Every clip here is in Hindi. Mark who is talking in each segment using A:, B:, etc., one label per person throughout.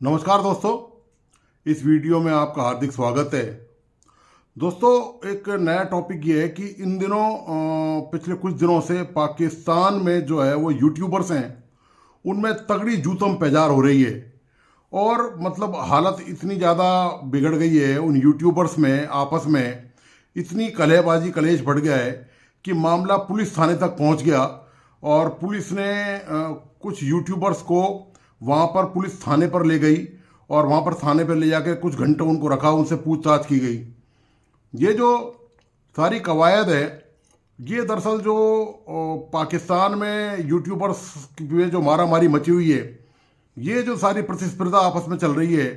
A: नमस्कार दोस्तों, इस वीडियो में आपका हार्दिक स्वागत है। दोस्तों, एक नया टॉपिक ये है कि इन दिनों पिछले कुछ दिनों से पाकिस्तान में जो है वो यूट्यूबर्स हैं, उनमें तगड़ी जूतम पेजार हो रही है। और मतलब हालत इतनी ज़्यादा बिगड़ गई है उन यूट्यूबर्स में, आपस में इतनी कलहबाजी कलेश बढ़ गया है कि मामला पुलिस थाने तक पहुंच गया। और पुलिस ने कुछ यूट्यूबर्स को वहाँ पर पुलिस थाने पर ले गई और वहाँ पर थाने पर ले जाकर कुछ घंटे उनको रखा, उनसे पूछताछ की गई। ये जो सारी कवायद है, ये दरअसल जो पाकिस्तान में यूट्यूबर्स में जो मारामारी मची हुई है, ये जो सारी प्रतिस्पर्धा आपस में चल रही है,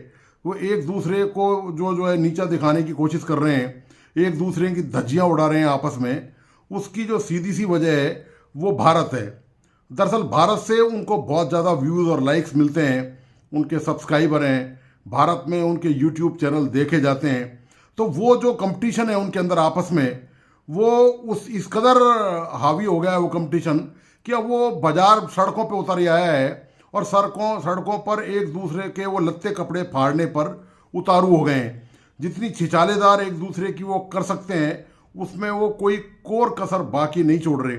A: वो एक दूसरे को जो है नीचा दिखाने की कोशिश कर रहे हैं, एक दूसरे की धज्जियाँ उड़ा रहे हैं आपस में। उसकी जो सीधी सी वजह है वो भारत है। दरअसल भारत से उनको बहुत ज़्यादा व्यूज़ और लाइक्स मिलते हैं, उनके सब्सक्राइबर हैं, भारत में उनके यूट्यूब चैनल देखे जाते हैं। तो वो जो कंपटीशन है उनके अंदर आपस में, वो इस कदर हावी हो गया है वो कंपटीशन कि अब वो बाजार सड़कों पे उतर आया है और सड़कों पर एक दूसरे के वो लत्ते कपड़े फाड़ने पर उतारू हो गए हैं। जितनी छिछालेदार एक दूसरे की वो कर सकते हैं, उसमें वो कोई कोर कसर बाकी नहीं छोड़ रहे।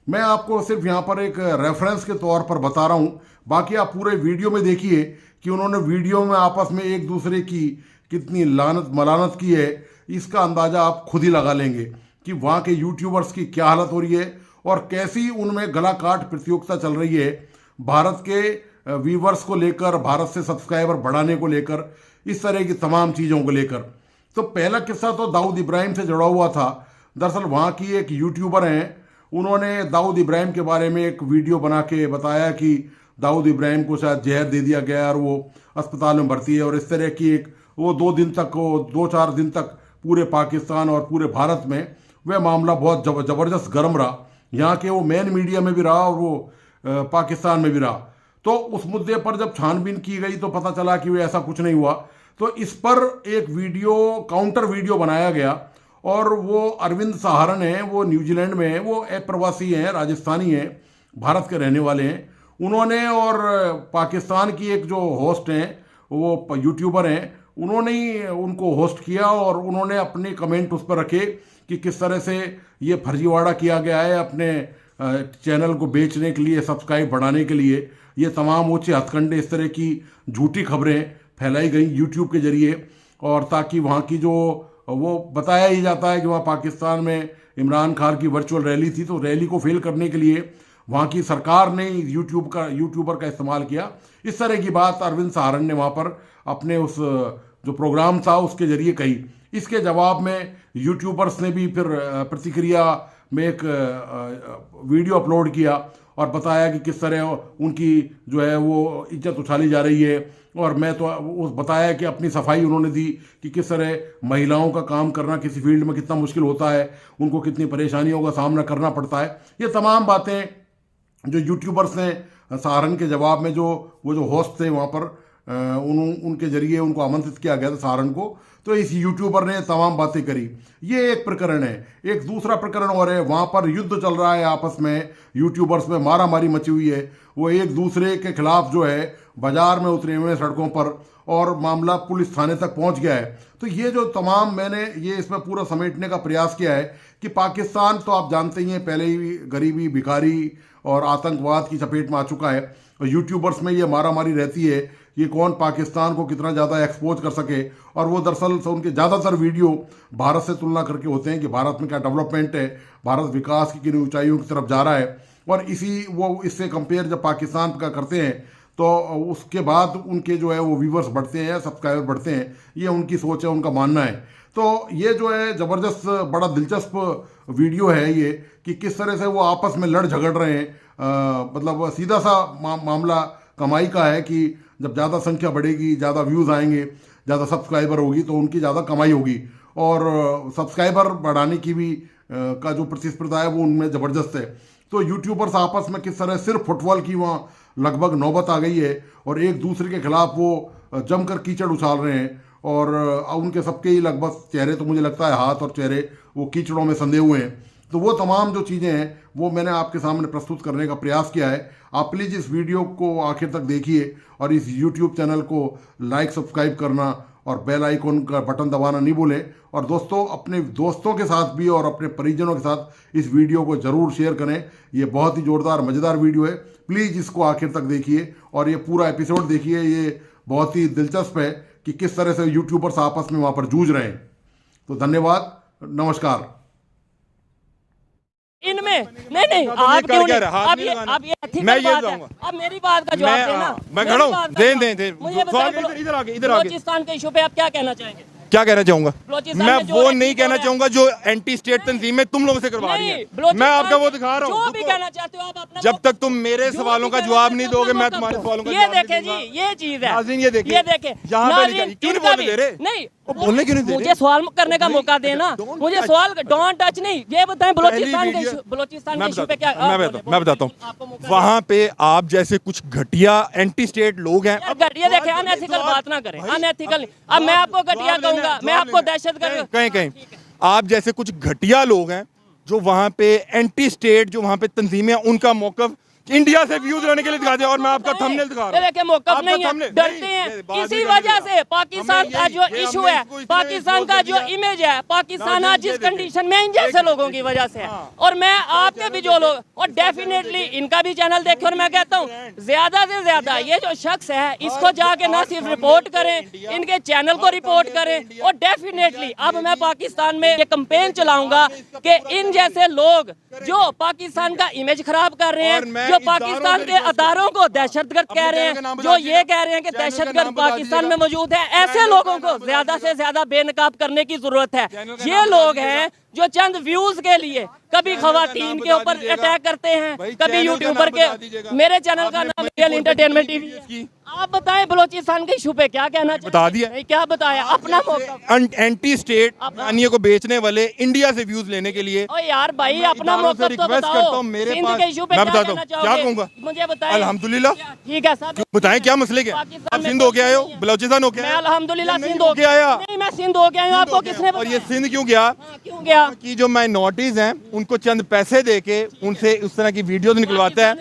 A: मैं आपको सिर्फ यहाँ पर एक रेफरेंस के तौर पर बता रहा हूँ, बाकी आप पूरे वीडियो में देखिए कि उन्होंने वीडियो में आपस में एक दूसरे की कितनी लानत मलानत की है। इसका अंदाज़ा आप खुद ही लगा लेंगे कि वहाँ के यूट्यूबर्स की क्या हालत हो रही है और कैसी उनमें गला काट प्रतियोगिता चल रही है भारत के व्यूवर्स को लेकर, भारत से सब्सक्राइबर बढ़ाने को लेकर, इस तरह की तमाम चीज़ों को लेकर। तो पहला किस्सा तो दाऊद इब्राहिम से जुड़ा हुआ था। दरअसल वहाँ की एक यूट्यूबर हैं, उन्होंने दाऊद इब्राहिम के बारे में एक वीडियो बना के बताया कि दाऊद इब्राहिम को शायद जहर दे दिया गया और वो अस्पताल में भर्ती है। और इस तरह की एक वो 2-4 दिन तक पूरे पाकिस्तान और पूरे भारत में वह मामला बहुत ज़बरदस्त गर्म रहा। यहाँ के वो मेन मीडिया में भी रहा और वो पाकिस्तान में भी रहा। तो उस मुद्दे पर जब छानबीन की गई तो पता चला कि वे ऐसा कुछ नहीं हुआ। तो इस पर एक वीडियो, काउंटर वीडियो बनाया गया और वो अरविंद सहारन हैं, वो न्यूजीलैंड में हैं, वो अप्रवासी हैं, राजस्थानी हैं, भारत के रहने वाले हैं। उन्होंने और पाकिस्तान की एक जो होस्ट हैं, वो यूट्यूबर हैं, उन्होंने ही उनको होस्ट किया और उन्होंने अपने कमेंट उस पर रखे कि किस तरह से ये फर्जीवाड़ा किया गया है अपने चैनल को बेचने के लिए, सब्सक्राइब बढ़ाने के लिए। ये तमाम ऊँचे हथकंडे, इस तरह की झूठी खबरें फैलाई गई यूट्यूब के जरिए, और ताकि वहाँ की जो वो बताया ही जाता है कि वहाँ पाकिस्तान में इमरान खान की वर्चुअल रैली थी, तो रैली को फेल करने के लिए वहाँ की सरकार ने यूट्यूबर का इस्तेमाल किया। इस तरह की बात अरविंद सहारन ने वहाँ पर अपने उस जो प्रोग्राम था उसके जरिए कही। इसके जवाब में यूट्यूबर्स ने भी फिर प्रतिक्रिया में एक वीडियो अपलोड किया और बताया कि किस तरह उनकी जो है वो इज्जत उछाली जा रही है। और मैं तो उस बताया कि अपनी सफाई उन्होंने दी कि किस तरह महिलाओं का काम करना किसी फील्ड में कितना मुश्किल होता है, उनको कितनी परेशानियों का सामना करना पड़ता है। ये तमाम बातें जो यूट्यूबर्स ने सहारन के जवाब में, जो वो जो होस्ट थे वहाँ पर उनके जरिए उनको आमंत्रित किया गया था सहारन को, तो इस यूट्यूबर ने तमाम बातें करी। ये एक प्रकरण है। एक दूसरा प्रकरण और है, वहाँ पर युद्ध चल रहा है आपस में, यूट्यूबर्स में मारामारी मची हुई है। वो एक दूसरे के खिलाफ जो है बाजार में उतरे हुए हैं सड़कों पर, और मामला पुलिस थाने तक पहुंच गया है। तो ये जो तमाम मैंने ये इसमें पूरा समेटने का प्रयास किया है कि पाकिस्तान तो आप जानते ही हैं पहले ही गरीबी, भिखारी और आतंकवाद की चपेट में आ चुका है। और यूट्यूबर्स में ये मारामारी रहती है कि कौन पाकिस्तान को कितना ज़्यादा एक्सपोज कर सके। और वो दरअसल उनके ज़्यादातर वीडियो भारत से तुलना करके होते हैं कि भारत में क्या डेवलपमेंट है, भारत विकास की किन ऊंचाइयों की तरफ जा रहा है। और इससे कंपेयर जब पाकिस्तान का करते हैं तो उसके बाद उनके जो है वो व्यूवर्स बढ़ते हैं या सब्सक्राइबर बढ़ते हैं। ये उनकी सोच है, उनका मानना है। तो ये जो है ज़बरदस्त, बड़ा दिलचस्प वीडियो है ये कि किस तरह से वो आपस में लड़ झगड़ रहे हैं। मतलब सीधा सा मामला कमाई का है कि जब ज़्यादा संख्या बढ़ेगी, ज़्यादा व्यूज़ आएंगे, ज़्यादा सब्सक्राइबर होगी तो उनकी ज़्यादा कमाई होगी। और सब्सक्राइबर बढ़ाने की भी का जो प्रतिस्पर्धा है वो उनमें ज़बरदस्त है। तो यूट्यूबर्स आपस में किस तरह सिर्फ फुटबॉल की वहाँ लगभग नौबत आ गई है और एक दूसरे के खिलाफ वो जमकर कीचड़ उछाल रहे हैं। और उनके सबके ही लगभग चेहरे, तो मुझे लगता है हाथ और चेहरे वो कीचड़ों में संधे हुए हैं। तो वो तमाम जो चीज़ें हैं वो मैंने आपके सामने प्रस्तुत करने का प्रयास किया है। आप प्लीज़ इस वीडियो को आखिर तक देखिए और इस यूट्यूब चैनल को लाइक सब्सक्राइब करना और बेल आइकन का बटन दबाना नहीं भूलें। और दोस्तों, अपने दोस्तों के साथ भी और अपने परिजनों के साथ इस वीडियो को ज़रूर शेयर करें। ये बहुत ही जोरदार मज़ेदार वीडियो है, प्लीज़ इसको आखिर तक देखिए और ये पूरा एपिसोड देखिए। ये बहुत ही दिलचस्प है कि किस तरह से यूट्यूबर्स आपस में वहाँ पर जूझ रहे हैं। तो धन्यवाद, नमस्कार।
B: इनमें नहीं आप क्यों नहीं, आप ये एथिकल बात है। अब मेरी बात का जवाब देना।
C: मैं खड़ा हूँ, दे
B: मुझे
C: इधर आगे
B: बलूचिस्तान के इशू पे आप क्या कहना चाहेंगे?
C: क्या कहना चाहूंगा? मैं वो नहीं कहना
B: है।
C: चाहूंगा जो एंटी स्टेट तंजीमें तुम लोगों से करवा रही है। मैं आपका वो दिखा रहा हूँ।
B: जो भी कहना चाहते हो आप अपना।
C: जब तक तुम मेरे सवालों का जवाब नहीं दोगे, मैं तुम्हारे सवालों का
B: ये देखे जी, ये चीज है।
C: नाज़रीन ये देखे,
B: ये देखे
C: नाज़रीन क्यों नहीं बोलने दे रहे?
B: नहीं
C: बोलने क्यों नहीं दे रहे?
B: मुझे सवाल करने का मौका देना। मुझे सवाल डोंट टच नहीं। ये बताएं बलूचिस्तान के इशू पे क्या?
C: मैं बताता हूँ। वहाँ पे आप जैसे कुछ घटिया एंटी स्टेट लोग हैं।
B: ये देखे, अनएथिकल बात ना करें, अनएथिकल। अब मैं आपको घटिया कहूंगा, मैं आपको दहशतगर्द
C: कहीं आप जैसे कुछ घटिया लोग हैं जो वहाँ पे एंटी स्टेट जो वहाँ पे तंजीमें हैं, उनका मौकफ इंडिया से व्यूज लेने के लिए दिखा दे। और मैं आपका थंबनेल दिखा रहा हूं।
B: देखिए मौकफ नहीं है, डरते हैं इसी वजह से। पाकिस्तान का जो इशू है, पाकिस्तान का जो इमेज है, पाकिस्तान आज जिस कंडीशन में इन जैसे लोगों की वजह से है। और मैं आपके भी जो लोग, और डेफिनेटली इनका भी चैनल देखे, और मैं कहता हूँ ज्यादा से ज्यादा ये जो शख्स है इसको जाके ना सिर्फ रिपोर्ट करें, इनके चैनल को रिपोर्ट करें। और डेफिनेटली अब मैं पाकिस्तान में ये कैंपेन चलाऊंगा कि इन जैसे लोग जो पाकिस्तान का इमेज खराब कर रहे हैं, जो पाकिस्तान के अदारों को दहशतगर्द कह रहे हैं, जो ये कह रहे हैं कि दहशतगर्द पाकिस्तान में मौजूद है, ऐसे लोगों को ज्यादा से ज्यादा बेनकाब करने की जरूरत है। ये लोग हैं जो चंद व्यूज के लिए कभी खवातीन के ऊपर अटैक करते हैं, कभी यूट्यूबर के। मेरे चैनल का नाम रियल एंटरटेनमेंट टीवी। आप बताएं बलूचिस्तान के इशू पे क्या कहना चाहिए?
C: बता दिया,
B: क्या बताया अपना मौका।
C: एंटी स्टेट कहानियों को बेचने वाले इंडिया से व्यूज लेने के लिए।
B: ओ यार भाई, अपना मौका तो बताओ।
C: मेरे
B: सिंध के इशू पे
C: मैं
B: क्या
C: बताता
B: कहना
C: हूँ,
B: चाहोगे?
C: क्या कहूँगा?
B: मुझे बताएं।
C: अल्हम्दुलिल्लाह।
B: ठीक है साहब,
C: बताएं क्या मसले क्या? आप सिंध हो के आए हो, बलूचिस्तान हो के
B: मैं अल्हम्दुलिल्लाह सिंध
C: हो के आया।
B: नहीं, मैं सिंध हो के आया हूँ। आपको किसने?
C: और ये सिंध क्यों गया?
B: क्यों गया?
C: कि जो माइनॉरिटीज हैं उनको चंद पैसे देके उनसे उस तरह की वीडियोस निकलवाता है।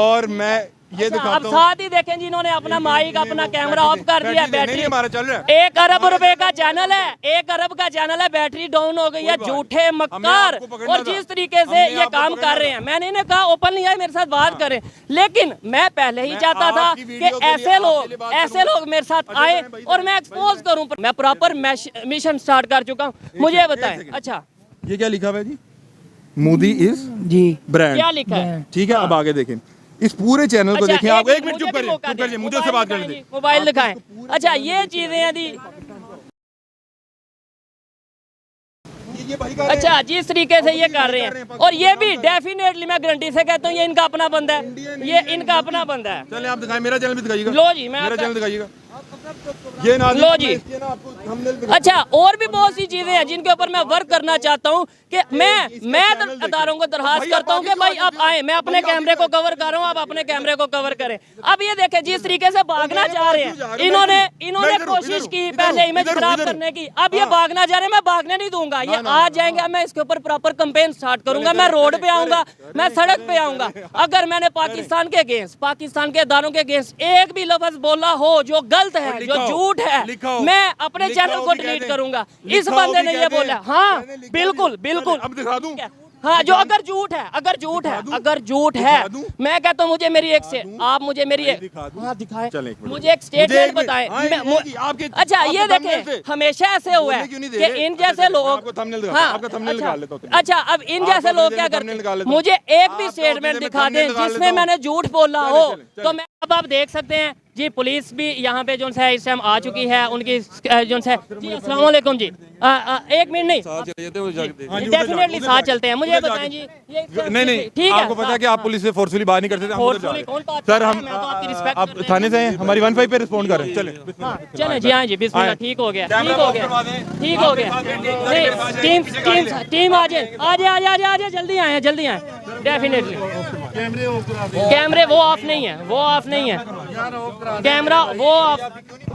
C: और मैं ये दिखाता
B: अब साथ ही देखें जिन्होंने अपना माइक, अपना कैमरा ऑफ कर दिया, बैटरी
C: हमारा चल रहा है।
B: 1 अरब रुपए का चैनल है, 1 अरब का चैनल है, बैटरी डाउन हो गई है। झूठे मक्कार। और जिस तरीके से ये काम कर रहे हैं, मैंने इन्हें कहा ओपनली आए मेरे साथ बात करें, लेकिन मैं पहले ही चाहता था कि ऐसे लोग मेरे साथ आए और मैं एक्सपोज करूं। मैं प्रॉपर मिशन स्टार्ट कर चुका हूँ। मुझे बताएं। अच्छा,
C: ये क्या लिखा हुआ है जी? मोदी इज
B: जी
C: ब्रांड,
B: क्या लिखा है?
C: ठीक है, अब आगे देखें इस पूरे चैनल को। देखें आप, एक मिनट चुप करिए, मुझे उससे बात करने दीजिए।
B: मोबाइल दिखाएं। अच्छा, ये चीजें हैं दी। अच्छा, जिस तरीके से ये कर रहे हैं, और ये भी डेफिनेटली मैं गारंटी से कहता हूँ ये इनका अपना बंदा है, ये इनका अपना बंदा है।
C: चले आप दिखाएं, मेरा चैनल भी दिखाइएगा।
B: लो जी, मैं
C: मेरा चैनल दिखाइएगा। ये
B: लो जी। अच्छा, और भी बहुत सी चीजें हैं जिनके ऊपर मैं वर्क करना चाहता हूँ कि मैं अदारों को दरखास्त करता हूँ कि भाई आप आए, मैं अपने कैमरे को कवर कर रहा हूँ, आप अपने कैमरे को कवर करें। अब ये देखें जिस तरीके से भागना चाह रहे हैं इन्होंने कोशिश की पहले इमेज खराब करने की। अब ये भागना चाह रहे हैं, मैं भागने नहीं दूंगा। ये आ जाएंगे, मैं इसके ऊपर प्रॉपर कैंपेन स्टार्ट करूंगा। मैं रोड पे आऊंगा, मैं सड़क पे आऊंगा। अगर मैंने पाकिस्तान के अगेंस्ट, पाकिस्तान के अदारों के अगेंस्ट एक भी लफ्ज बोला हो जो गलत है, जो झूठ है, मैं अपने चैनल को डिलीट करूंगा। इस बंदे ने ये बोला। हाँ बिल्कुल बिल्कुल,
C: अब दिखा दूं?
B: हाँ, जो अगर झूठ है, अगर झूठ है, मैं कहता हूँ मुझे मेरी आप मुझे मेरी हाँ दिखाएं, मुझे एक स्टेटमेंट बताएं। अच्छा, ये देखें, हमेशा ऐसे हुआ है कि इन जैसे लोग, अच्छा अब इन जैसे लोग क्या करते हैं, मुझे एक भी स्टेटमेंट दिखा दें जिसमें मैंने झूठ बोला हो, तो मैं अब आप देख सकते हैं जी। पुलिस भी यहाँ पे जो है इस टाइम आ चुकी है, उनकी जो है जी। अस्सलाम वालेकुम जी। एक मिनट नहीं, डेफिनेटली साथ चलते हैं। मुझे बताएं जी,
C: नहीं ठीक है। आपको पता है कि आप पुलिस से फोर्सफुली बात नहीं करते थे सर। हम आप थाने से हमारी 15 पे रिस्पॉन्ड करें।
B: चले जी। हाँ जी, बिस्मिल्लाह। ठीक हो गया। टीम आ जाए, जल्दी आए, डेफिनेटली। कैमरे वो ऑफ नहीं है, कैमरा वो ऑफ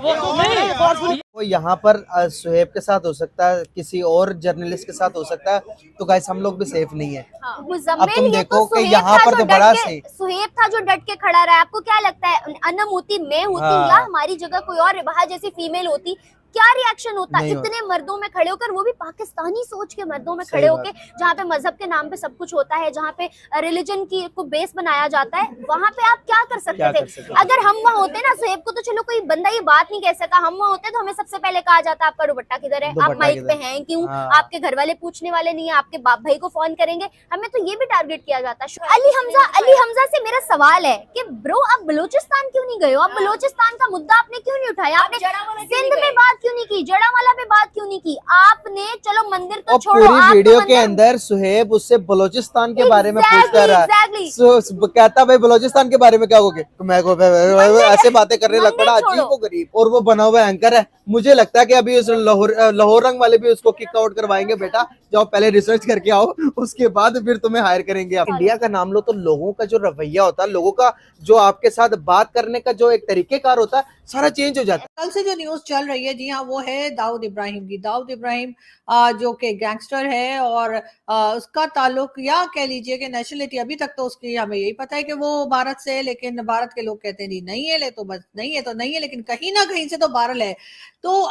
D: वो यहाँ पर सुहेब के साथ हो सकता है, किसी और जर्नलिस्ट के साथ हो सकता है, तो गाइस हम लोग भी सेफ नहीं है। अब तुम देखो कि यहाँ पर तो बड़ा सही
E: सुहेब था जो डट के खड़ा रहा। आपको क्या लगता है, अनम होती, मैं होती या हमारी जगह कोई और वहां जैसी फीमेल होती, क्या रिएक्शन होता? इतने मर्दों में खड़े होकर, वो भी पाकिस्तानी सोच के मर्दों में खड़े होकर, जहाँ पे मजहब के नाम पे सब कुछ होता है, जहाँ पे रिलीजन की को बेस बनाया जाता है, वहाँ पे आप क्या कर सकते थे? अगर हम वहाँ होते ना सुहेब को, तो चलो कोई बंदा ये बात नहीं कह सका, हम वहाँ होते तो हमें सबसे पहले कहा जाता आपका दुपट्टा किधर है, आप माइक पे हैं क्यों, आपके घर वाले पूछने वाले नहीं है, आपके बाप भाई को फोन करेंगे, हमें तो ये भी टारगेट किया जाता है। अली हमजा से मेरा सवाल है कि ब्रो आप बलूचिस्तान क्यों नहीं गए हो? आप बलूचिस्तान का मुद्दा आपने क्यों नहीं उठाया? आपने सिंध में बात क्यों नहीं की? जड़ावाला पे बात क्यों नहीं की? आपने चलो मंदिर तो छोड़ो,
D: पूरी वीडियो के अंदर सुहेब उससे बलूचिस्तान के बारे में पूछता रहा, कहता भाई बलूचिस्तान के बारे में क्या कहोगे? मैं ऐसे बातें करने लग पड़ा, अजीब वो गरीब, और वो बना हुआ एंकर है। मुझे लगता है कि अभी उस लाहौर रंग वाले भी उसको किक आउट करवाएंगे। बेटा जाओ पहले रिसर्च करके आओ, उसके बाद फिर तुम्हें हायर करेंगे। इंडिया का नाम लो तो लोगों का जो रवैया होता है, लोगों का जो आपके साथ बात करने का जो एक तरीकेकार होता है, सारा चेंज हो जाता है।
F: कल से जो न्यूज चल रही है, जी हाँ, वो है दाऊद इब्राहिम की। दाऊद इब्राहिम जो कि गैंगस्टर है और उसका ताल्लुक, या कह लीजिए कि नेशनलिटी, अभी तक तो उसकी हमें यही पता है कि वो भारत से है, लेकिन भारत के लोग कहते हैं जी नहीं है, ले तो बस नहीं है तो नहीं है, लेकिन कहीं ना कहीं से तो बहरल है। तो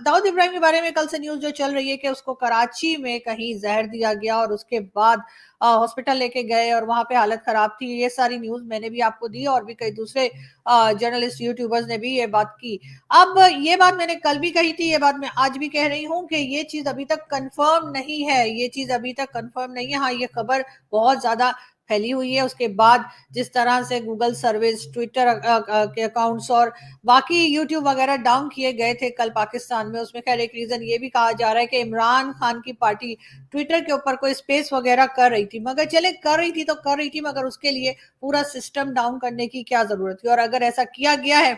F: दाऊद इब्राहिम के बारे में कल से न्यूज जो चल रही है कि उसको कराची में कहीं जहर दिया गया और उसके बाद हॉस्पिटल लेके गए और वहां पे हालत खराब थी। ये सारी न्यूज मैंने भी आपको दी और भी कई दूसरे जर्नलिस्ट यूट्यूबर्स ने भी ये बात की। अब ये बात मैंने कल भी कही थी, ये बात मैं आज भी कह रही हूँ कि ये चीज अभी तक कंफर्म नहीं है, ये चीज अभी तक कंफर्म नहीं है। हाँ, ये खबर बहुत ज्यादा फैली हुई है। उसके बाद जिस तरह से गूगल सर्विस, ट्विटर के अकाउंट्स और बाकी यूट्यूब वगैरह डाउन किए गए थे कल पाकिस्तान में, उसमें खैर एक रीजन ये भी कहा जा रहा है कि इमरान खान की पार्टी ट्विटर के ऊपर कोई स्पेस वगैरह कर रही थी, मगर चले कर रही थी तो कर रही थी, मगर उसके लिए पूरा सिस्टम डाउन करने की क्या जरूरत थी? और अगर ऐसा किया गया है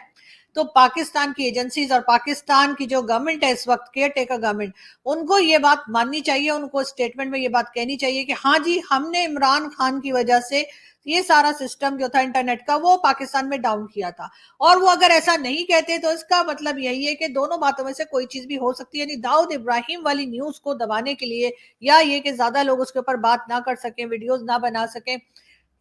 F: तो पाकिस्तान की एजेंसीज और पाकिस्तान की जो गवर्नमेंट है इस वक्त, केयर टेकर गवर्नमेंट, उनको ये बात माननी चाहिए, उनको स्टेटमेंट में ये बात कहनी चाहिए कि हाँ जी, हमने इमरान खान की वजह से ये सारा सिस्टम जो था इंटरनेट का, वो पाकिस्तान में डाउन किया था। और वो अगर ऐसा नहीं कहते तो इसका मतलब यही है कि दोनों बातों में से कोई चीज भी हो सकती है। यानी दाऊद इब्राहिम वाली न्यूज को दबाने के लिए, या ये कि ज्यादा लोग उसके ऊपर बात ना कर सकें, वीडियोज ना बना सकें,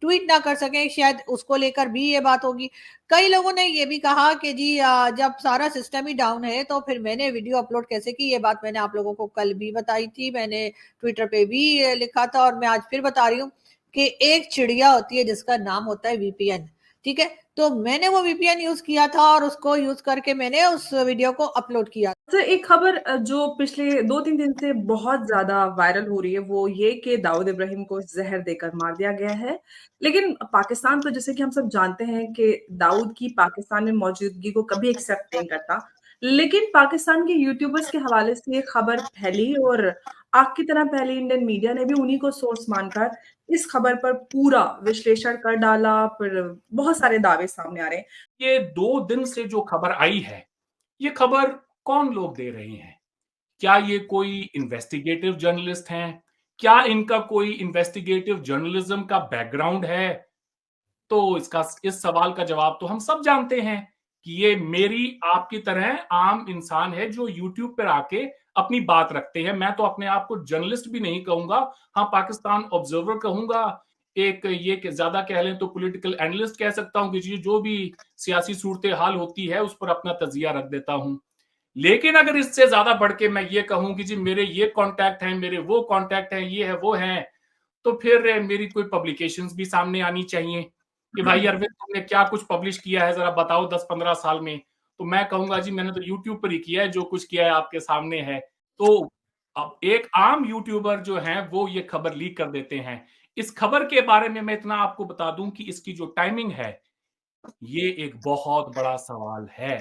F: ट्वीट ना कर सकें, शायद उसको लेकर भी ये बात होगी। कई लोगों ने ये भी कहा कि जी जब सारा सिस्टम ही डाउन है तो फिर मैंने वीडियो अपलोड कैसे की? ये बात मैंने आप लोगों को कल भी बताई थी, मैंने ट्विटर पे भी लिखा था और मैं आज फिर बता रही हूँ कि एक चिड़िया होती है जिसका नाम होता है वीपीएन, ठीक है? तो मैंने वो वीपीएन यूज किया था और उसको यूज करके मैंने उस वीडियो को अपलोड किया।
G: सर, एक खबर जो पिछले 2-3 दिन से बहुत ज्यादा वायरल हो रही है वो ये कि दाऊद इब्राहिम को जहर देकर मार दिया गया है। लेकिन पाकिस्तान तो जैसे कि हम सब जानते हैं कि दाऊद की पाकिस्तान में मौजूदगी को कभी एक्सेप्ट नहीं करता। लेकिन पाकिस्तान के यूट्यूबर्स के हवाले से ये खबर फैली और आग की तरह फैली। इंडियन मीडिया ने भी उन्हीं को सोर्स मानकर इस खबर पर पूरा विश्लेषण कर डाला, फिर बहुत सारे दावे सामने आ रहे हैं।
H: ये 2 दिन से जो खबर आई है, ये खबर कौन लोग दे रहे हैं? क्या ये कोई इन्वेस्टिगेटिव जर्नलिस्ट हैं? क्या इनका कोई इन्वेस्टिगेटिव जर्नलिज्म का बैकग्राउंड है? तो इस सवाल का जवाब तो हम सब जानते हैं कि ये मेरी आपकी तरह आम इंसान है जो यूट्यूब पर आके अपनी बात रखते हैं। मैं तो अपने आप को जर्नलिस्ट भी नहीं कहूंगा, हाँ पाकिस्तान ऑब्जर्वर कहूंगा, एक ये कि ज्यादा कह लें तो पॉलिटिकल एनालिस्ट कह सकता हूं कि जो भी सियासी सूरत हाल होती है उस पर अपना तजिया रख देता हूं। लेकिन अगर इससे ज्यादा बढ़ के मैं ये कहूं कि जी मेरे ये कॉन्टैक्ट हैं, मेरे वो कॉन्टैक्ट हैं, ये है वो हैं, तो फिर मेरी कोई पब्लिकेशंस भी सामने आनी चाहिए कि भाई अरविंद तुमने क्या कुछ पब्लिश किया है, जरा बताओ 10-15 साल में। तो मैं कहूंगा जी मैंने तो यूट्यूब पर ही किया है, जो कुछ किया है आपके सामने है। तो अब एक आम यूट्यूबर जो है वो ये खबर लीक कर देते हैं। इस खबर के बारे में मैं इतना आपको बता दूं कि इसकी जो टाइमिंग है, ये एक बहुत बड़ा सवाल है।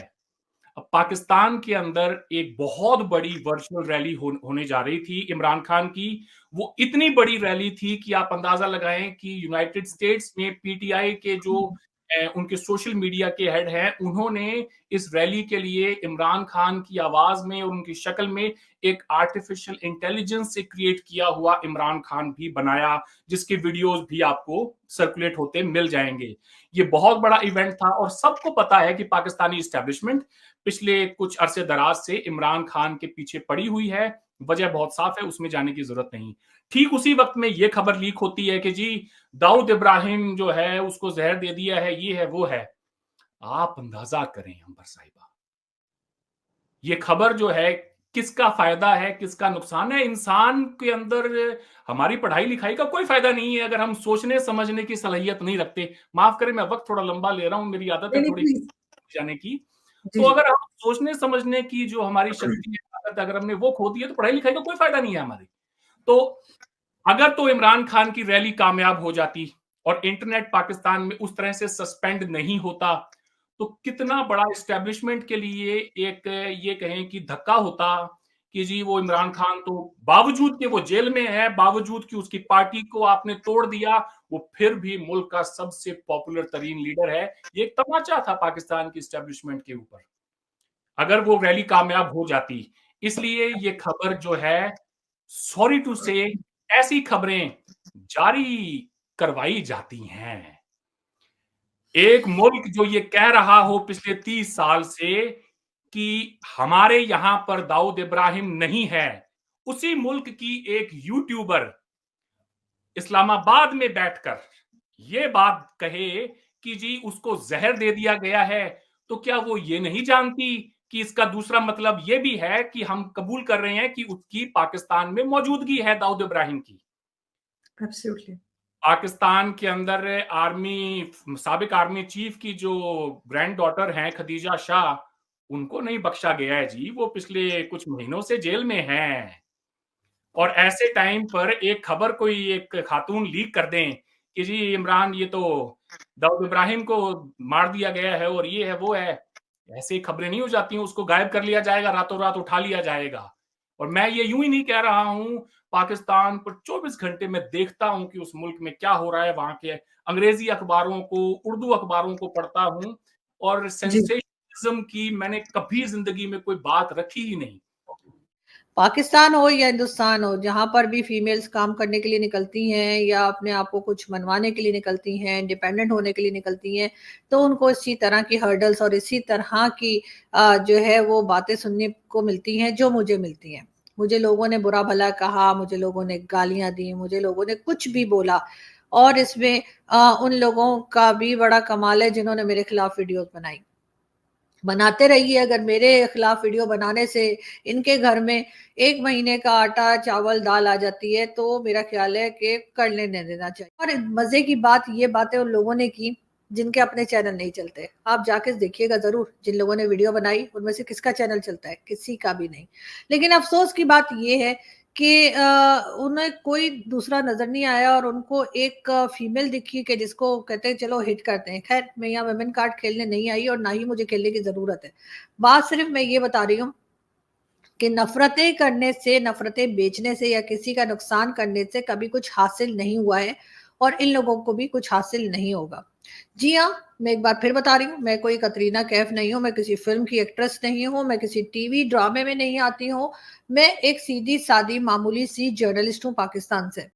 H: अब पाकिस्तान के अंदर एक बहुत बड़ी वर्चुअल रैली होने जा रही थी इमरान खान की। वो इतनी बड़ी रैली थी कि आप अंदाजा लगाएं कि यूनाइटेड स्टेट्स में पीटीआई के जो उनके सोशल मीडिया के हेड हैं, उन्होंने इस रैली के लिए इमरान खान की आवाज में और उनकी शक्ल में एक आर्टिफिशियल इंटेलिजेंस से क्रिएट किया हुआ इमरान खान भी बनाया, जिसके वीडियोस भी आपको सर्कुलेट होते मिल जाएंगे। ये बहुत बड़ा इवेंट था और सबको पता है कि पाकिस्तानी एस्टेब्लिशमेंट पिछले कुछ अरसे दराज से इमरान खान के पीछे पड़ी हुई है। वजह बहुत साफ है, उसमें जाने की जरूरत नहीं। ठीक उसी वक्त में यह खबर लीक होती है कि जी दाऊद इब्राहिम जो है उसको जहर दे दिया है, ये है वो है। आप अंदाजा करें अंबर साहिबा, ये खबर जो है किसका फायदा है, किसका नुकसान है? इंसान के अंदर हमारी पढ़ाई लिखाई का कोई फायदा नहीं है अगर हम सोचने समझने की सलाहियत नहीं रखते। माफ करें, मैं वक्त थोड़ा लंबा ले रहा हूं, मेरी आदत है
G: नहीं,
H: थोड़ी
G: प्लीज।
H: जाने की।
G: जी,
H: तो
G: जी।
H: अगर हम सोचने समझने की जो हमारी शक्ति है, ताकत, अगर हमने वो खो दी है तो पढ़ाई लिखाई का कोई फायदा नहीं है हमारी। तो अगर तो इमरान खान की रैली कामयाब हो जाती और इंटरनेट पाकिस्तान में उस तरह से सस्पेंड नहीं होता, तो कितना बड़ा एस्टेब्लिशमेंट के लिए एक ये कहें कि धक्का होता कि जी वो इमरान खान तो बावजूद कि वो जेल में है, बावजूद कि उसकी पार्टी को आपने तोड़ दिया, वो फिर भी मुल्क का सबसे पॉपुलर तरीन लीडर है। ये एक तमाचा था पाकिस्तान की एस्टेब्लिशमेंट के ऊपर अगर वो रैली कामयाब हो जाती। इसलिए ये खबर जो है, सॉरी टू से, ऐसी खबरें जारी करवाई जाती हैं। एक मुल्क जो ये कह रहा हो पिछले 30 साल से कि हमारे यहां पर दाऊद इब्राहिम नहीं है, उसी मुल्क की एक यूट्यूबर इस्लामाबाद में बैठकर ये बात कहे कि जी उसको जहर दे दिया गया है, तो क्या वो ये नहीं जानती कि इसका दूसरा मतलब ये भी है कि हम कबूल कर रहे हैं कि उसकी पाकिस्तान में मौजूदगी है दाऊद इब्राहिम की।
G: एब्सोल्युटली।
H: पाकिस्तान के अंदर आर्मी, साबिक आर्मी चीफ की जो ग्रैंड डॉटर हैं खदीजा शाह, उनको नहीं बख्शा गया है जी, वो पिछले कुछ महीनों से जेल में हैं। और ऐसे टाइम पर एक खबर कोई एक खातून लीक कर दें कि जी इमरान ये तो दाऊद इब्राहिम को मार दिया गया है और ये है वो है, ऐसे खबरें नहीं हो जाती हैं, उसको गायब कर लिया जाएगा, रातों रात उठा लिया जाएगा। और मैं ये यूं ही नहीं कह रहा हूं, पाकिस्तान पर 24 घंटे में देखता हूं कि उस मुल्क में क्या हो रहा है, वहां के अंग्रेजी अखबारों को, उर्दू अखबारों को पढ़ता हूं और
G: जी।
H: सेंसेशनलिज्म की मैंने कभी जिंदगी में कोई बात रखी ही नहीं।
F: पाकिस्तान हो या हिंदुस्तान हो, जहां पर भी फीमेल्स काम करने के लिए निकलती हैं या अपने आप को कुछ मनवाने के लिए निकलती हैं, इंडिपेंडेंट होने के लिए निकलती हैं, तो उनको इसी तरह की हर्डल्स और इसी तरह की जो है वो बातें सुनने को मिलती हैं जो मुझे मिलती हैं। मुझे लोगों ने बुरा भला कहा, मुझे लोगों ने गालियां दी, मुझे लोगों ने कुछ भी बोला, और इसमें उन लोगों का भी बड़ा कमाल है जिन्होंने मेरे खिलाफ वीडियोस बनाई। बनाते रहिए, अगर मेरे खिलाफ वीडियो बनाने से इनके घर में 1 महीने का आटा, चावल, दाल आ जाती है, तो मेरा ख्याल है कि कर लेने देना चाहिए। और मजे की बात, ये बातें उन लोगों ने की जिनके अपने चैनल नहीं चलते। आप जाके देखिएगा जरूर, जिन लोगों ने वीडियो बनाई उनमें से किसका चैनल चलता है? किसी का भी नहीं। लेकिन अफसोस की बात ये है कि उन्हें कोई दूसरा नजर नहीं आया और उनको एक फीमेल दिखी कि जिसको कहते हैं चलो हिट करते हैं। खैर, मैं यहाँ वुमेन कार्ड खेलने नहीं आई और ना ही मुझे खेलने की जरूरत है। बात सिर्फ मैं ये बता रही हूँ कि नफरतें करने से, नफरतें बेचने से या किसी का नुकसान करने से कभी कुछ हासिल नहीं हुआ है और इन लोगों को भी कुछ हासिल नहीं होगा। जी हाँ, मैं एक बार फिर बता रही हूँ, मैं कोई कतरीना कैफ नहीं हूँ, मैं किसी फिल्म की एक्ट्रेस नहीं हूँ, मैं किसी टीवी ड्रामे में नहीं आती हूँ। मैं एक सीधी सादी मामूली सी जर्नलिस्ट हूँ पाकिस्तान से।